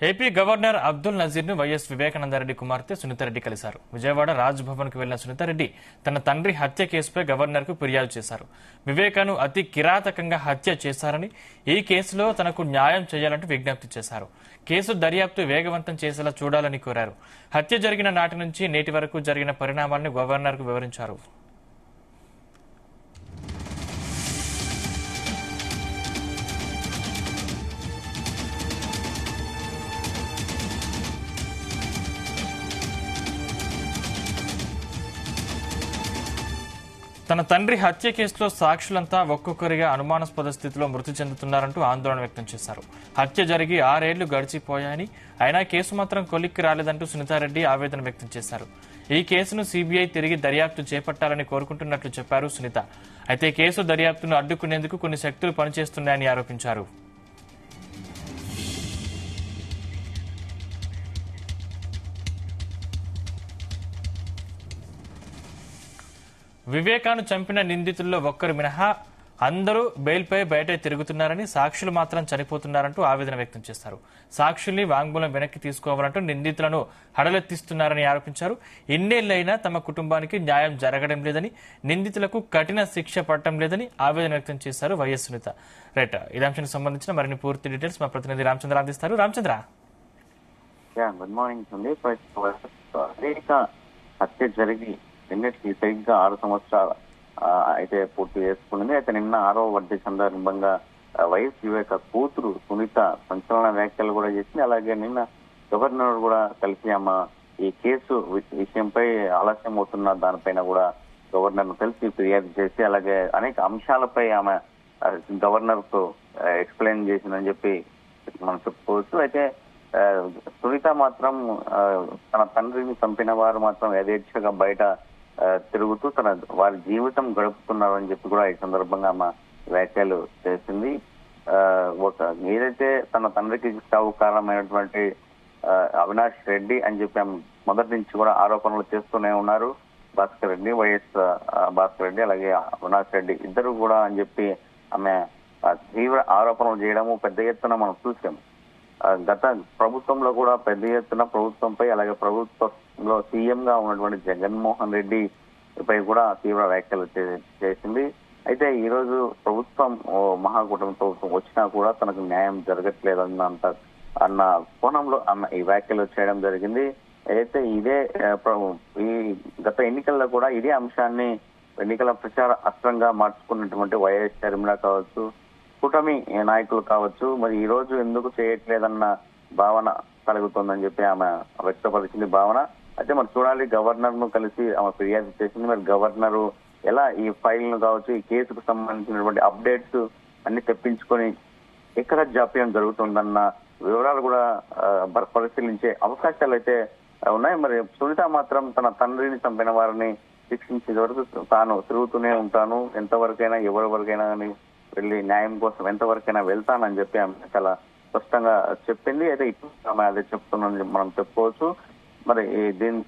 AP governor Abdul Nazir ను YS Vivekananda Reddy కుమార్తె సునీతారెడ్డి కలిశారు. విజయవాడ రాజ్ భవన్ కు వెళ్లిన సునీతారెడ్డి తన తండ్రి హత్య కేసుపై గవర్నర్ కు ఫిర్యాదు చేశారు. వివేకాను అతి కిరాతకంగా హత్య చేశారని, ఈ కేసులో తనకు న్యాయం చేయాలంటూ విజ్ఞప్తి చేశారు. కేసు దర్యాప్తు వేగవంతం చేసేలా చూడాలని కోరారు. హత్య జరిగిన నాటి నుంచి నేటి వరకు జరిగిన పరిణామాలను గవర్నర్ కు వివరించారు. తన తండ్రి హత్య కేసులో సాక్షులంతా ఒక్కొక్కరిగా అనుమానాస్పద స్థితిలో మృతి చెందుతున్నారంటూ ఆందోళన వ్యక్తం చేశారు. హత్య జరిగి 6 ఏళ్లు గడిచిపోయాయని, అయినా కేసు మాత్రం కొలిక్కి రాలేదంటూ సునీతారెడ్డి ఆవేదన వ్యక్తం చేశారు. ఈ కేసును సీబీఐ తిరిగి దర్యాప్తు చేపట్టాలని కోరుకుంటున్నట్లు చెప్పారు సునీత. అయితే కేసు దర్యాప్తును అడ్డుకునేందుకు కొన్ని శక్తులు పనిచేస్తున్నాయని ఆరోపించారు. వివేకాను చంపిన నిందితుల్లో ఒక్కరు మినహా అందరూ బెయిల్పై బయటే తిరుగుతున్నారని, సాక్షులు మాత్రం చనిపోతున్నారంటూ ఆవేదన వ్యక్తం చేశారు. సాక్షుల్ని వాంగ్మూలం వెనక్కి తీసుకోవాలంటూ నిందితులను హడలెత్తిస్తున్నారని ఆరోపించారు. ఇన్నేళ్లైనా తమ కుటుంబానికి న్యాయం జరగడం లేదని, నిందితులకు కఠిన శిక్ష పడటం లేదని ఆవేదన వ్యక్తం చేశారు వైఎస్ సునీత. రైట్, ఈ అంశానికి సంబంధించిన మరిన్ని పూర్తి డీటెయిల్స్ మా ప్రతినిధి రామచంద్ర అందిస్తారు. రామచంద్ర, గుడ్ మార్నింగ్ అండి. హత్య జరిగి నిన్నటికి సరిగ్గా 6 సంవత్సరాలు అయితే పూర్తి చేసుకున్నది. అయితే నిన్న 6వ వర్ధి సందర్భంగా వైఎస్ వివేక కూతురు సునీత సంచలన వ్యాఖ్యలు కూడా చేసింది. అలాగే నిన్న గవర్నర్ కూడా కలిసి ఆమె ఈ కేసు విషయంపై ఆలస్యం అవుతున్న దానిపైన కూడా గవర్నర్ ను కలిసి ఫిర్యాదు చేసి, అలాగే అనేక అంశాలపై ఆమె గవర్నర్ తో ఎక్స్ప్లెయిన్ చేసిందని చెప్పి మనం చెప్పుకోవచ్చు. అయితే సునీత మాత్రం తన తండ్రిని చంపిన వారు మాత్రం యథేచ్ఛగా బయట తిరుగుతూ వారి జీవితం గడుపుతున్నారని చెప్పి కూడా ఈ సందర్భంగా ఆమె వ్యాఖ్యలు చేసింది. ఏదైతే తన తండ్రికి చావు కారణమైనటువంటి అవినాష్ రెడ్డి అని చెప్పి ఆమె మొదటి నుంచి కూడా ఆరోపణలు చేస్తూనే ఉన్నారు. భాస్కర్ రెడ్డి, వైఎస్ భాస్కర్ రెడ్డి, అలాగే అవినాష్ రెడ్డి ఇద్దరు కూడా అని చెప్పి ఆమె తీవ్ర ఆరోపణలు చేయడము పెద్ద ఎత్తున మనం చూసాం. గత ప్రభుత్వంలో కూడా పెద్ద ఎత్తున ప్రభుత్వంపై, అలాగే ప్రభుత్వంలో సీఎం గా ఉన్నటువంటి జగన్మోహన్ రెడ్డి పై కూడా తీవ్ర వ్యాఖ్యలు చేసింది. అయితే ఈ రోజు ప్రభుత్వం మహాకూటమి ప్రభుత్వం వచ్చినా కూడా తనకు న్యాయం జరగట్లేదు అన్న కోణంలో ఆమె ఈ వ్యాఖ్యలు చేయడం జరిగింది. అయితే ఇదే ఈ గత ఎన్నికల్లో కూడా ఇదే అంశాన్ని ఎన్నికల ప్రచార అస్త్రంగా మార్చుకున్నటువంటి వైఎస్ షర్మిల కావచ్చు, కూటమి నాయకులు కావచ్చు, మరి ఈ రోజు ఎందుకు చేయట్లేదన్న భావన కలుగుతుందని చెప్పి ఆమె వ్యక్తపరిచింది భావన. అయితే మరి చూడాలి, గవర్నర్ ను కలిసి ఆమె ఫిర్యాదు చేసింది. మరి గవర్నర్ ఎలా ఈ ఫైల్ ను కావచ్చు, ఈ కేసుకు సంబంధించినటువంటి అప్డేట్స్ అన్ని తెప్పించుకొని ఎక్కడ జాప్యం జరుగుతుందన్న వివరాలు కూడా పరిశీలించే అవకాశాలు అయితే ఉన్నాయి. మరి సునీత మాత్రం తన తండ్రిని చంపిన వారిని శిక్షించే వరకు తాను తిరుగుతూనే ఉంటాను, ఎంతవరకైనా ఎవరి వరకైనా వెళ్లి న్యాయం కోసం ఎంతవరకైనా వెళ్తానని చెప్పి ఆమె చాలా స్పష్టంగా చెప్పింది. అయితే ఇప్పుడు ఆమె అదే చెప్తుందని మనం చెప్పుకోవచ్చు. మరి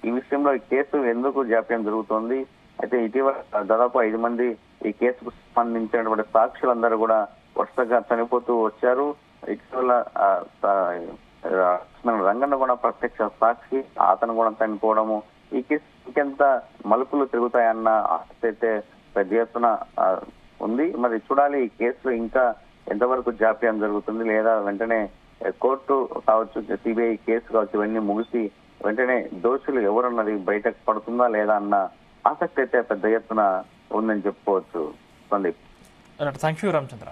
ఈ విషయంలో ఈ కేసు ఎందుకు జాప్యం జరుగుతోంది? అయితే ఇటీవల దాదాపు 5 మంది ఈ కేసుకు సంబంధించినటువంటి సాక్షులందరూ కూడా వరుసగా చనిపోతూ వచ్చారు. ఇటీవల రంగన్న కూడా ప్రత్యక్ష సాక్షి, అతను కూడా చనిపోవడము, ఈ కేసు ఇంకెంత మలుపులు తిరుగుతాయన్న ఆసక్తి అయితే పెద్ద ఎత్తున ఉంది. మరి చూడాలి, ఈ కేసులో ఇంకా ఎంతవరకు జాప్యం జరుగుతుంది, లేదా వెంటనే కోర్టు కావచ్చు, సిబిఐ కేసు కావచ్చు, ఇవన్నీ ముగిసి వెంటనే దోషులు ఎవరన్నది బయటకు పడుతుందా లేదా అన్న ఆసక్తి అయితే పెద్ద ఎత్తున ఉందని చెప్పుకోవచ్చు. Sandeep, thank you Ramachandra.